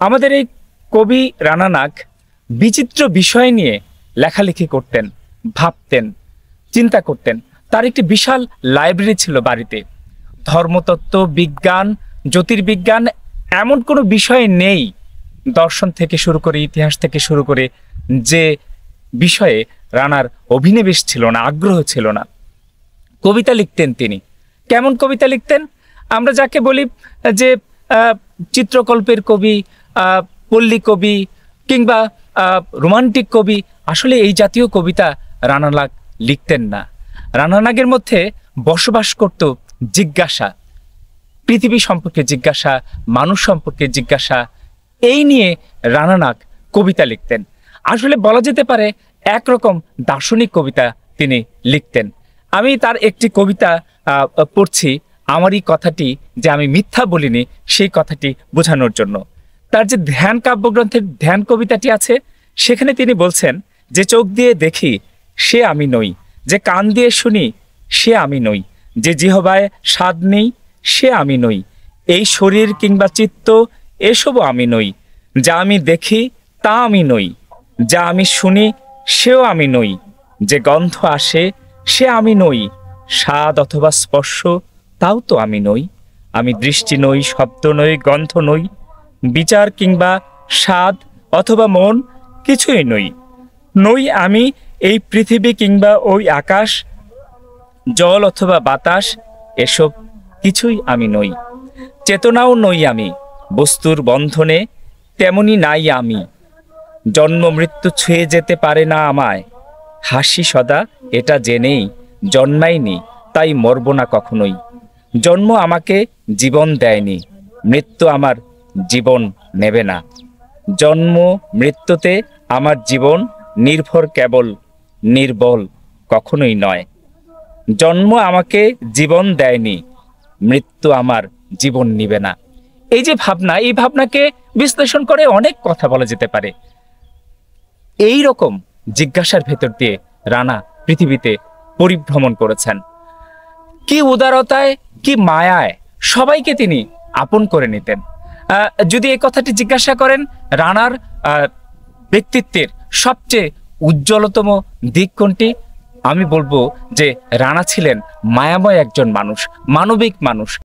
আমাদের এই কবি রানা নাগ বিচিত্র বিষয় নিয়ে লেখালেখি করতেন, ভাবতেন, চিন্তা করতেন। তার একটি বিশাল লাইব্রেরি ছিল বাড়িতে। ধর্মতত্ত্ব, বিজ্ঞান, জ্যোতির্বিজ্ঞান এমন কোনো বিষয় নেই, দর্শন থেকে শুরু করে ইতিহাস থেকে শুরু করে, যে বিষয়ে রানার অভিনিবেশ ছিল না, আগ্রহ ছিল না। কবিতা লিখতেন তিনি। কেমন কবিতা লিখতেন? আমরা যাকে বলি যে চিত্রকল্পের কবি, পল্লী কবি কিংবা রোমান্টিক কবি, আসলে এই জাতীয় কবিতা রানা নাগ লিখতেন না। রানা নাগের মধ্যে বসবাস করত জিজ্ঞাসা, পৃথিবী সম্পর্কে জিজ্ঞাসা, মানুষ সম্পর্কে জিজ্ঞাসা। এই নিয়ে রানা নাগ কবিতা লিখতেন। আসলে বলা যেতে পারে একরকম দার্শনিক কবিতা তিনি লিখতেন। আমি তার একটি কবিতা পড়ছি, আমারই কথাটি যে আমি মিথ্যা বলিনি সেই কথাটি বোঝানোর জন্য। তার যে ধ্যান কাব্যগ্রন্থের ধ্যান কবিতাটি আছে, সেখানে তিনি বলছেন যে চোখ দিয়ে দেখি সে আমি নই, যে কান দিয়ে শুনি সে আমি নই, যে জিহ্বায় স্বাদ নেই সে আমি নই, এই শরীর কিংবা চিত্ত এসবও আমি নই, যা আমি দেখি তা আমি নই, যা আমি শুনি সেও আমি নই, যে গন্ধ আসে সে আমি নই, স্বাদ অথবা স্পর্শ তাও তো আমি নই, আমি দৃষ্টি নই, শব্দ নই, গন্ধ নই, বিচার কিংবা স্বাদ অথবা মন কিছুই নই, নই আমি এই পৃথিবী কিংবা ওই আকাশ, জল অথবা বাতাস এসব কিছুই আমি নই, চেতনাও নই আমি বস্তুর বন্ধনে, তেমনি নাই আমি, জন্ম মৃত্যু ছুঁয়ে যেতে পারে না আমায়, হাসি সদা এটা জেনেই জন্মাইনি তাই মরব না কখনোই, জন্ম আমাকে জীবন দেয়নি, মৃত্যু আমার জীবন নেবে না, জন্ম মৃত্যুতে আমার জীবন নির্ভর কেবল, নির্বল কখনোই নয়, জন্ম আমাকে জীবন দেয়নি, মৃত্যু আমার জীবন নিবে না। এই যে ভাবনা, এই ভাবনাকে বিশ্লেষণ করে অনেক কথা বলা যেতে পারে। এই রকম জিজ্ঞাসার ভেতর দিয়ে রানা পৃথিবীতে পরিভ্রমণ করেছেন। কি উদারতায়, কি মায়ায় সবাইকে তিনি আপন করে নিতেন। যদি এই কথাটি জিজ্ঞাসা করেন রানার ব্যক্তিত্বের সবচেয়ে উজ্জ্বলতম দিক কোনটি, আমি বলবো যে রানা ছিলেন মায়াময় একজন মানুষ, মানবিক মানুষ।